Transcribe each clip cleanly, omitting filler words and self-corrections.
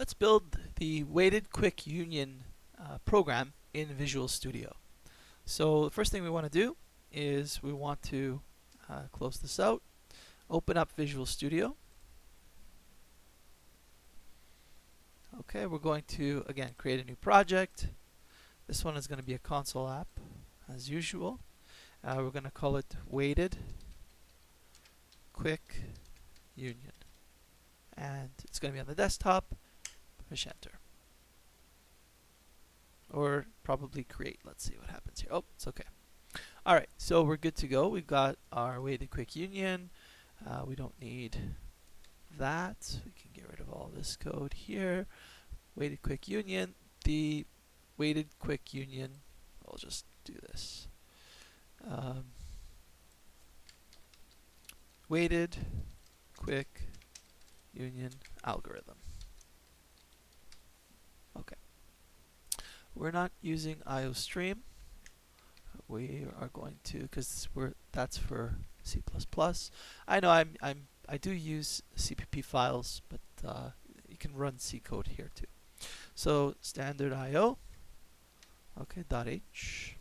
let's build the weighted quick union program in Visual Studio. So the first thing we want to do is we want to close this out, open up Visual Studio. Okay, we're going to again create a new project. This one is going to be a console app as usual. We're going to call it weighted quick union, and it's going to be on the desktop. Push enter, or probably create. Let's see what happens here. Oh, it's okay. All right, so we're good to go. We've got our weighted quick union. We don't need that. We can get rid of all this code here. Weighted quick union. The weighted quick union. I'll just do this. Weighted quick union algorithm. Okay. We're not using IOStream. We are going to, because that's for C++. I know I do use CPP files, but you can run C code here too. So standard IO. Okay, .h.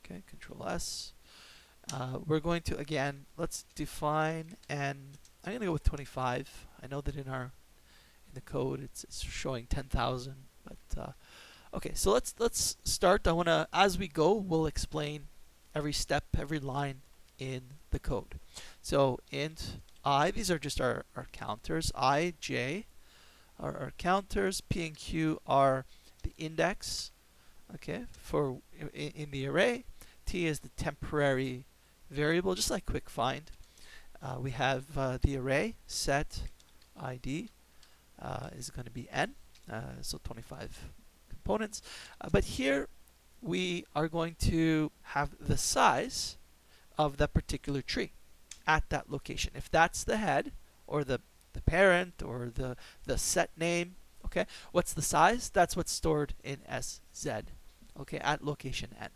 Okay, Control S. We're going to again, let's define, and I'm going to go with 25. I know that in the code it's showing 10,000, but okay. So let's start. I want to, as we go, we'll explain every step, every line in the code. So int I, these are just our counters. I, J are our counters. P and Q are the index. Okay, for in the array. T is the temporary variable, just like quick find. We have the array set ID is going to be n, so 25 components. But here we are going to have the size of that particular tree at that location. If that's the head or the parent or the set name, okay, what's the size? That's what's stored in SZ, okay, at location n.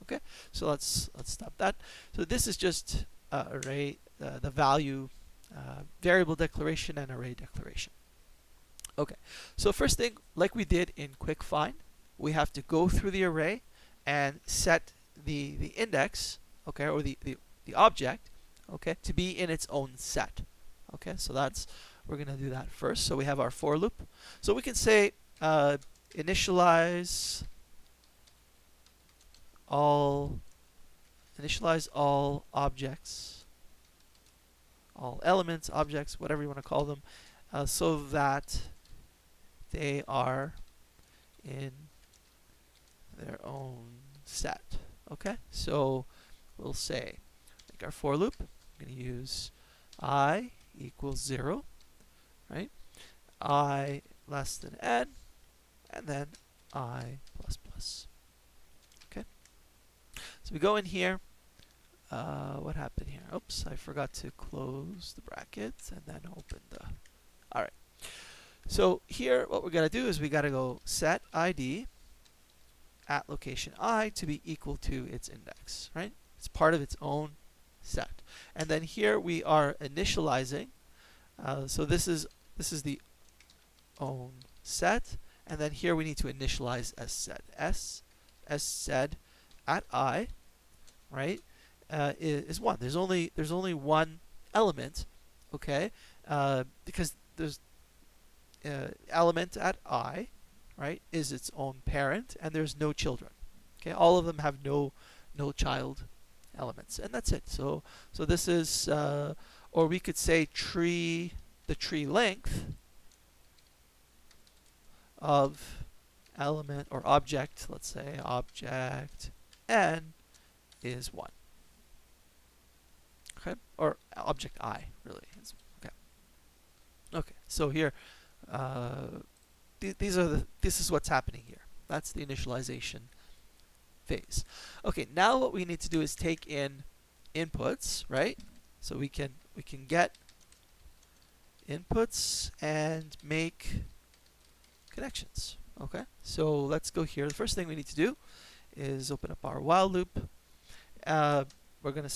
Okay, so let's stop that. So this is just array, the value, variable declaration and array declaration. Okay, so first thing, like we did in quick find, we have to go through the array and set the index, okay, or the object, okay, to be in its own set. Okay, so we're going to do that first. So we have our for loop. So we can say initialize all objects, all elements, objects, whatever you want to call them, so that they are in their own set. Okay, so we'll say, like our for loop, I'm going to use I equals 0, right? I less than n, and then I plus plus. Okay, so we go in here. What happened here? Oops, I forgot to close the brackets and then open the. All right. So here, what we're gonna do is we gotta go set ID at location I to be equal to its index, right? It's part of its own set. And then here we are initializing. So this is the own set, and then here we need to initialize SZ at I, right? Is 1. There's only one element, okay? Because there's element at I, right, is its own parent, and there's no children. Okay, all of them have no child elements, and that's it. So this is, or we could say the tree length of element or object. Let's say object n is 1. Okay, or object I really is. Okay. Okay, so here, this is what's happening here. That's the initialization phase. Okay, now what we need to do is take in inputs, right? So we can get inputs and make connections. Okay, so let's go here. The first thing we need to do is open up our while loop. We're gonna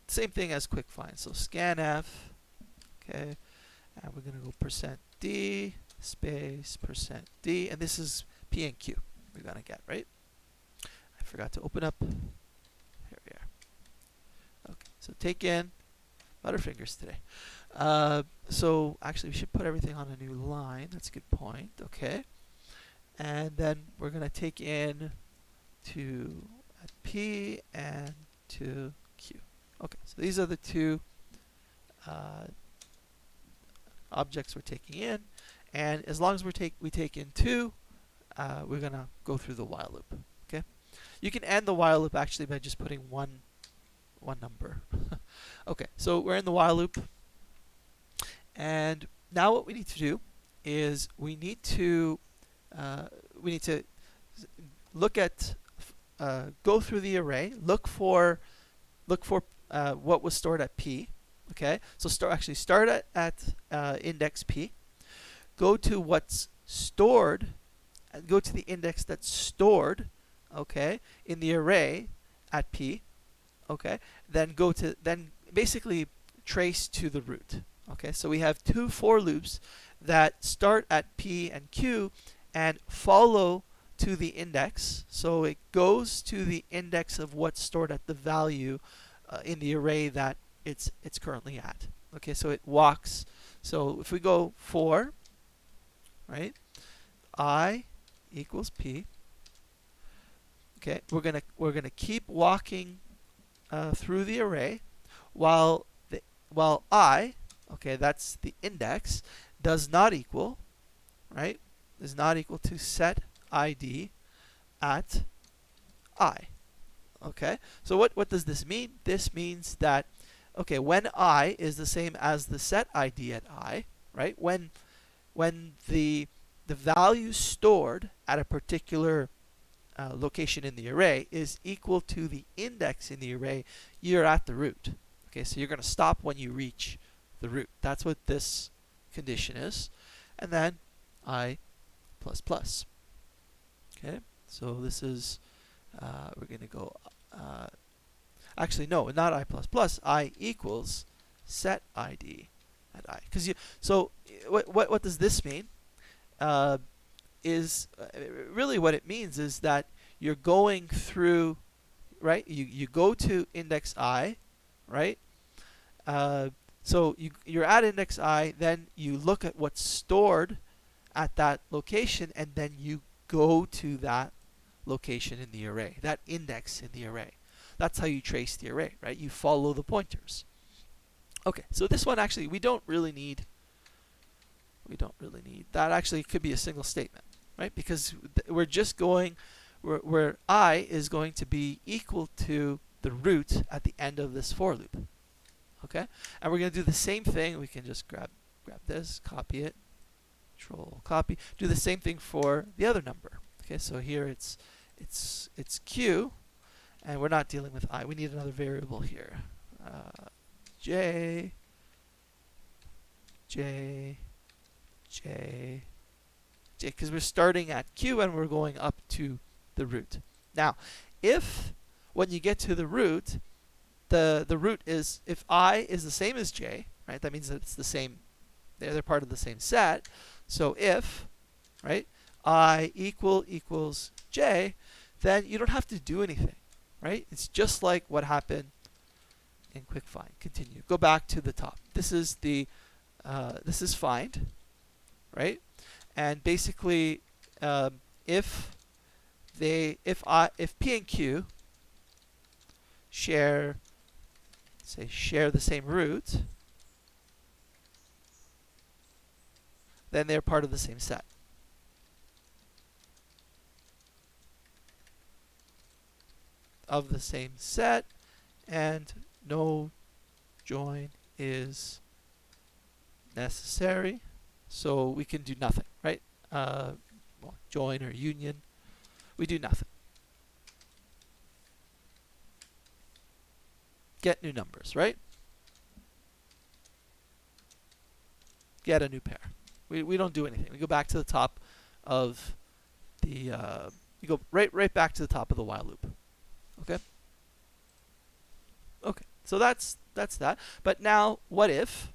same thing as quick find. So scanf, okay, and we're gonna go %d space %d, and this is p and q we're gonna get, right? I forgot to open up. Here we are. Okay, so take in Butterfingers today. So actually, we should put everything on a new line. That's a good point. Okay, and then we're gonna take in to at p and to q. Okay, so these are the two objects we're taking in, and as long as we take in 2, we're gonna go through the while loop. Okay, you can end the while loop actually by just putting one number. Okay, so we're in the while loop, and now what we need to do is we need to look at go through the array, look for what was stored at p. Okay, so start at index p, go to what's stored, and go to the index that's stored, okay, in the array at p. Okay, then basically trace to the root. Okay, so we have 2 for loops that start at p and q and follow to the index. So it goes to the index of what's stored at the value in the array that it's currently at. Okay, so it walks. So if we go for, right, I equals p. Okay, we're gonna keep walking through the array while I, okay, that's the index, does not equal, right, is not equal to set id at I. Okay, so what does this mean? This means that, okay, when I is the same as the set id at I, right, when the value stored at a particular location in the array is equal to the index in the array, you're at the root. Okay, so you're going to stop when you reach the root. That's what this condition is. And then I plus plus. Okay, so this is, we're going to go, actually no, not I plus plus, I equals set id at I. Because so what does this mean? Is really what it means is that you're going through, right? You go to index I, right? So you're at index I, then you look at what's stored at that location, and then you go to that location in the array, that index in the array. That's how you trace the array, right? You follow the pointers. Okay, so this one actually we don't really need that. Actually, it could be a single statement, right? Because we're just going where I is going to be equal to the root at the end of this for loop. Okay, and we're going to do the same thing. We can just grab this, copy it, Control copy. Do the same thing for the other number. Okay, so here it's q, and we're not dealing with I. We need another variable here. J, because we're starting at q and we're going up to the root. Now, if when you get to the root, the root is, if I is the same as j, right? That means that it's the same, they're part of the same set. So if, right, I equals j, then you don't have to do anything, right? It's just like what happened in quick find. Continue. Go back to the top. This is the this is find, right? And basically, if p and q share the same root, then they're part of the same set. Of the same set, and no join is necessary, so we can do nothing, right? Well, join or union, we do nothing. Get new numbers, right? Get a new pair. We don't do anything. We go back to the top of the we go right back to the top of the while loop. Okay. Okay. So that's that. But now, what if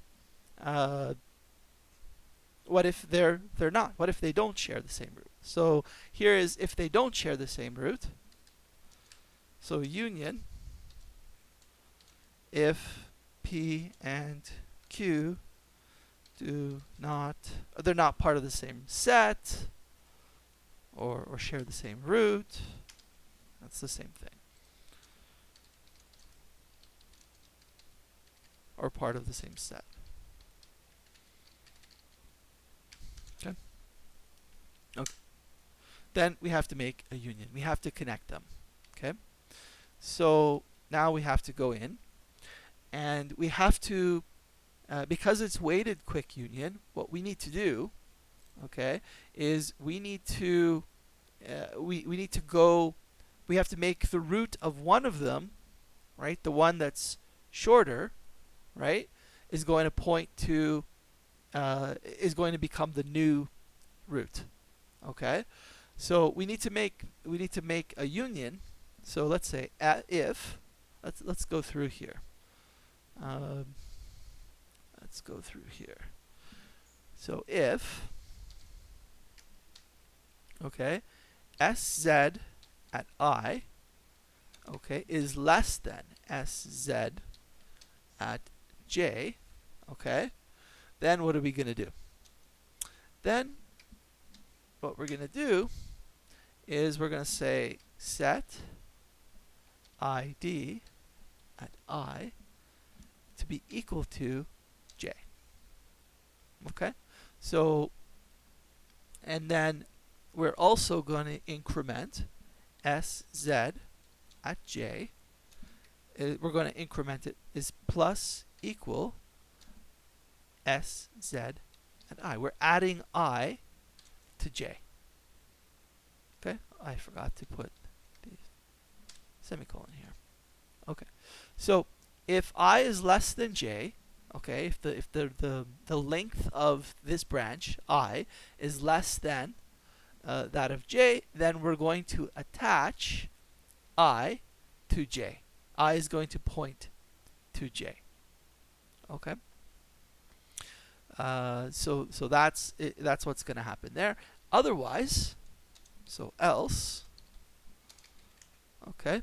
what if they're not? What if they don't share the same root? So here is if they don't share the same root. So union if P and Q do not, they're not part of the same set or share the same root. That's the same thing. Or part of the same set. Okay. Okay. Then we have to make a union. We have to connect them. Okay. So now we have to go in and we have to, because it's weighted quick union, what we need to do, okay, is we need to go, we have to make the root of one of them, right, the one that's shorter, right, is going to point to, is going to become the new root. Okay, so we need to make a union. So let's say if let's go through here. Let's go through here. So if, okay, sz at I, okay, is less than sz at j, okay, then what are we going to do? Then what we're going to do is we're going to say set id at I to be equal to j. Okay, so, and then we're also going to increment sz at j. We're going to increment it is plus equal sz at I. We're adding I to j. Okay, I forgot to put the semicolon here. Okay, so if I is less than j, okay, if the length of this branch I is less than that of j, then we're going to attach I to j. I is going to point to j. Okay. So that's what's going to happen there. Otherwise, so else, okay,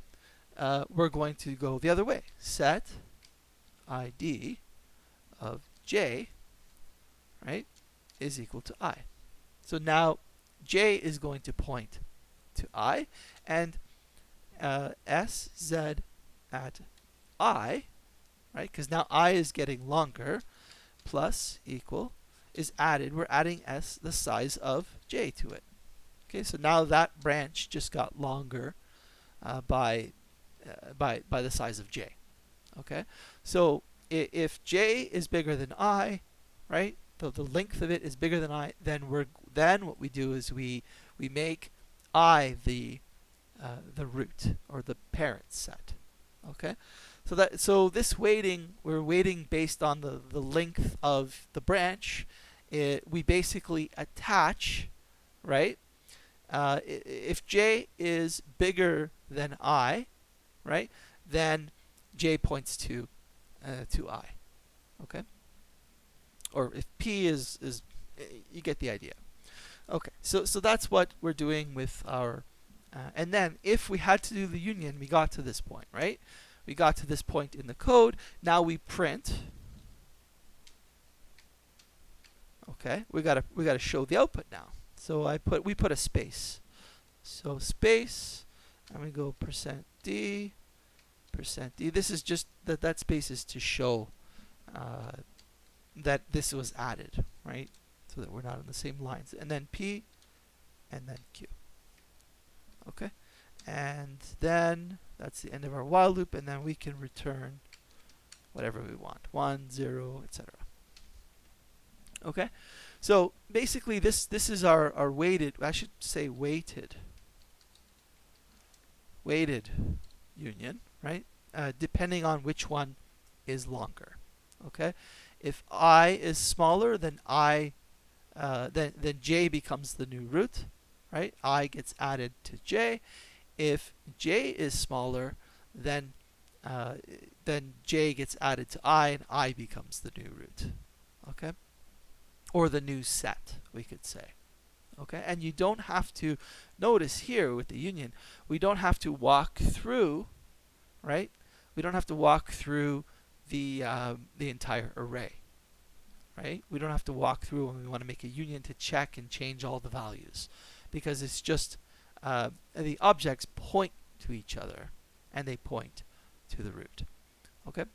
we're going to go the other way. Set id of j, right, is equal to I. So now j is going to point to I, and sz at I, right, because now I is getting longer, plus equal is added. We're adding s, the size of j, to it. Okay, so now that branch just got longer by the size of j. Okay, so if j is bigger than I, right, the length of it is bigger than I, then what we do is we make I the root or the parent set. Okay, so this weighting, we're weighting based on the length of the branch. We basically attach, right? If j is bigger than I, right, then j points to I. Okay, or if p is you get the idea. Okay, so that's what we're doing with our. And then if we had to do the union, we got to this point, right? We got to this point in the code. Now we print. Okay, we gotta show the output now. So we put a space. So space, and we go %d, %d. This is just that space is to show that this was added, right? So that we're not on the same lines. And then p, and then q. Okay, and then that's the end of our while loop, and then we can return whatever we want, 1, 0, etc. Okay, so basically this is our weighted, I should say weighted union, right? Depending on which one is longer. Okay, if I is smaller, then then j becomes the new root, right? I gets added to j. If j is smaller, then j gets added to I, and I becomes the new root. Okay, or the new set, we could say. Okay, and you don't have to notice here with the union, we don't have to walk through, right? We don't have to walk through the entire array, right? We don't have to walk through when we want to make a union to check and change all the values, because it's just the objects point to each other and they point to the root. Okay,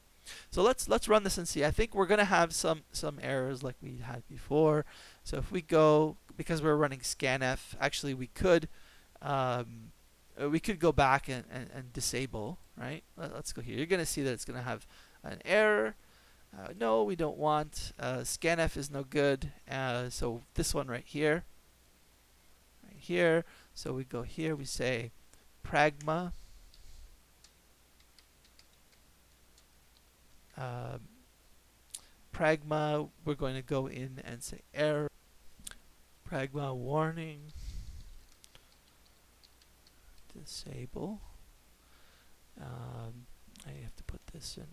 so let's run this and see. I think we're going to have some errors like we had before. So if we go, because we're running scanf, actually we could go back and disable, right? Let's go here. You're going to see that it's going to have an error. No, we don't want. Scanf is no good. So this one right here. So we go here, we say pragma. Pragma, we're going to go in and say error. Pragma warning. Disable. I have to put this in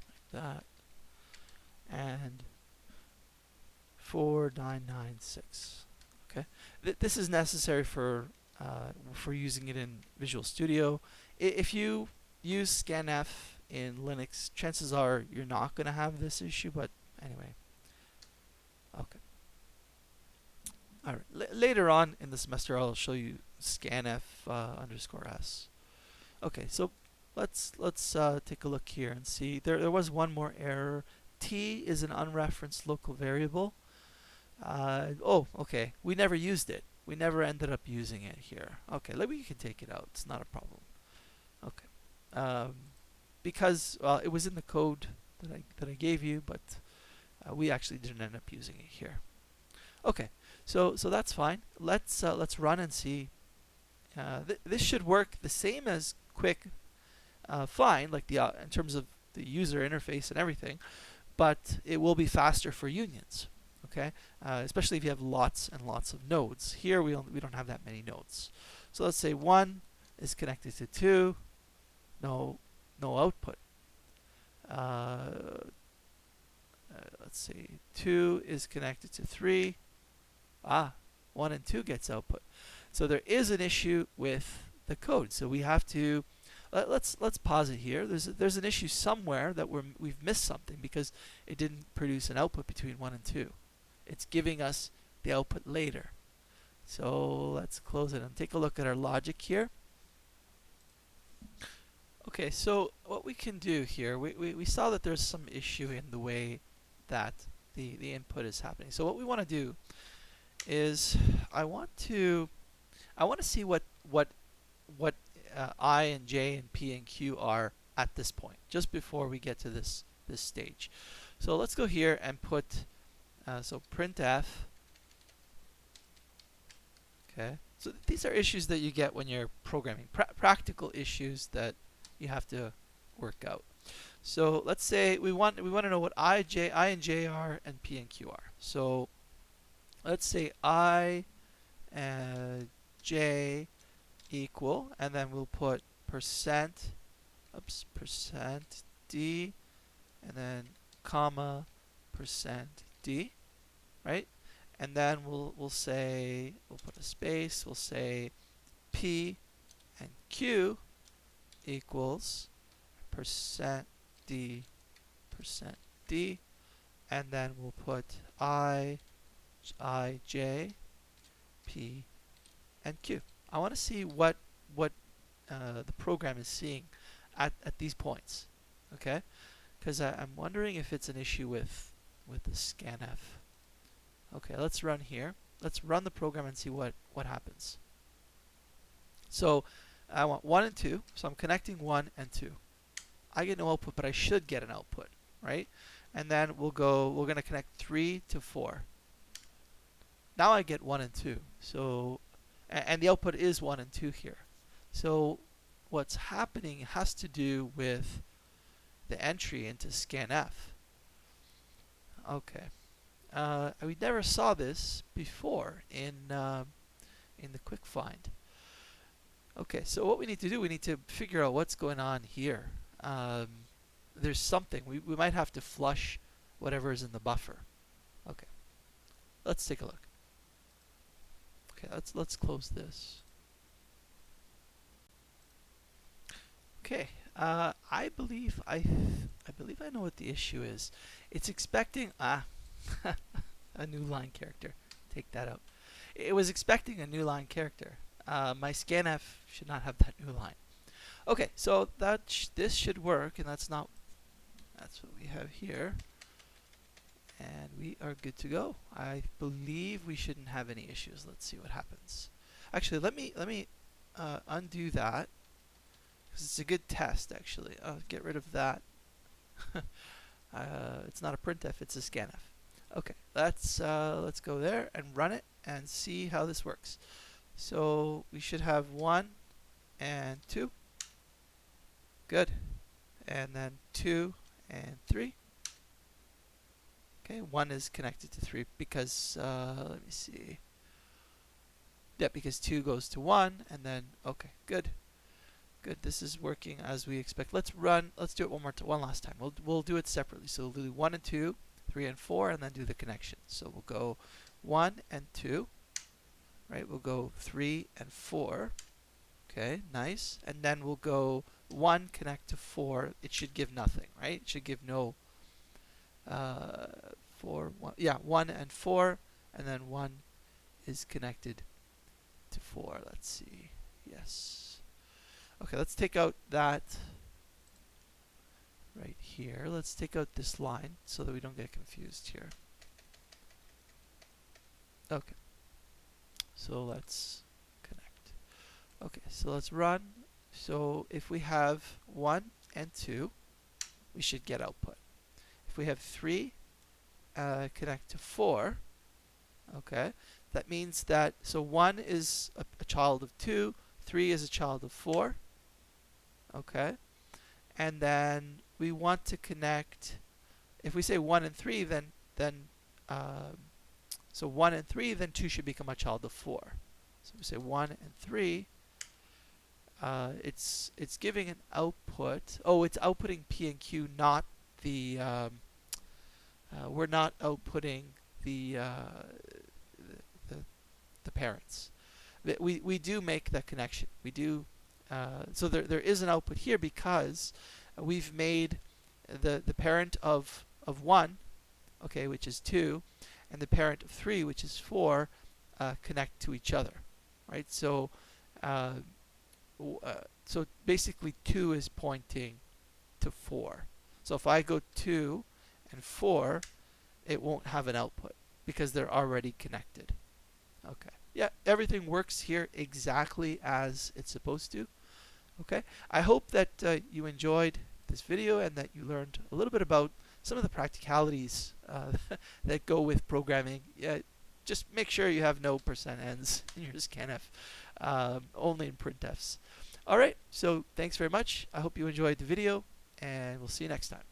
like that. And 4996. Okay, this is necessary for using it in Visual Studio. If you use scanf in Linux, chances are you're not going to have this issue. But anyway, okay. All right. Later on in the semester, I'll show you scanf _s. Okay, so let's take a look here and see. There was one more error. T is an unreferenced local variable. Oh, okay. We never used it. We never ended up using it here. Okay, we can take it out. It's not a problem. Okay, because it was in the code that I gave you, but we actually didn't end up using it here. Okay, so that's fine. Let's run and see. This should work the same as quick, fine, like in terms of the user interface and everything, but it will be faster for unions. Okay, especially if you have lots and lots of nodes. Here we don't have that many nodes. So let's say 1 is connected to 2, no output. Let's see, 2 is connected to 3. 1 and 2 gets output. So there is an issue with the code. So we have to let's pause it here. There's an issue somewhere that we've missed something, because it didn't produce an output between 1 and 2. It's giving us the output later. So let's close it and take a look at our logic here. Okay, so what we can do here, we saw that there's some issue in the way that the input is happening. So what we want to do is I want to see what I and J and P and Q are at this point, just before we get to this stage. So let's go here and put so printf. Okay, so these are issues that you get when you're programming, practical issues that you have to work out. So let's say we want to know what I and J are and P and Q are. So let's say I and J equal, and then we'll put percent D, and then comma percent D, right? And then we'll put a space. We'll say P and Q equals percent D, and then we'll put I, J, P, and Q. I want to see what the program is seeing at these points, okay? Because I'm wondering if it's an issue with the scanf. Okay, let's run here. Let's run the program and see what happens. So I want 1 and 2, so I'm connecting 1 and 2. I get no output, but I should get an output, right? And then we're going to connect 3 to 4. Now I get 1 and 2. So, and the output is 1 and 2 here. So what's happening has to do with the entry into scanf. Okay. We never saw this before in the quick find. Okay, so what we need to do, we need to figure out what's going on here. There's something. We might have to flush whatever is in the buffer. Okay, Let's take a look. Okay, let's close this. Okay, I believe I know what the issue is. It's expecting a new line character. Take that out. It was expecting a new line character. My scanf should not have that new line. Okay, so this should work, and that's what we have here, and we are good to go. I believe we shouldn't have any issues. Let's see what happens. Actually, let me undo that, because it's a good test. Actually, I'll get rid of that. It's not a printf, it's a scanf. Okay, let's go there and run it and see how this works. So we should have 1 and 2. Good. And then 2 and 3. Okay, 1 is connected to 3 because, let me see. Yeah, because 2 goes to 1, and then, okay, good. Good, this is working as we expect. Let's do it one last time. We'll do it separately. So we'll do 1 and 2, 3 and 4, and then do the connection. So we'll go 1 and 2, right? We'll go 3 and 4. Okay, nice. And then we'll go 1 connect to 4. It should give nothing, right? It should give no 4, 1. Yeah, 1 and 4, and then 1 is connected to 4. Let's see. Yes. Okay, let's take out that right here. Let's take out this line so that we don't get confused here. Okay. So let's connect. Okay, so let's run. So if we have 1 and 2, we should get output. If we have 3 connect to 4, okay, that means that, so 1 is a child of 2, 3 is a child of 4, okay, and then we want to connect, if we say 1 and 3, then so 1 and 3, then 2 should become a child of 4. So we say 1 and 3, it's giving an output. Oh, it's outputting P and Q, not the, we're not outputting the parents. We do make that connection. We do, so there is an output here because we've made the parent of 1, okay, which is 2, and the parent of 3, which is 4, connect to each other, right? So so basically 2 is pointing to 4. So if I go 2 and 4, it won't have an output because they're already connected. Okay. Yeah, everything works here exactly as it's supposed to. Okay. I hope that you enjoyed this video and that you learned a little bit about some of the practicalities that go with programming. Yeah, just make sure you have no %ns in your scanf, only in printfs. Alright, so thanks very much. I hope you enjoyed the video, and we'll see you next time.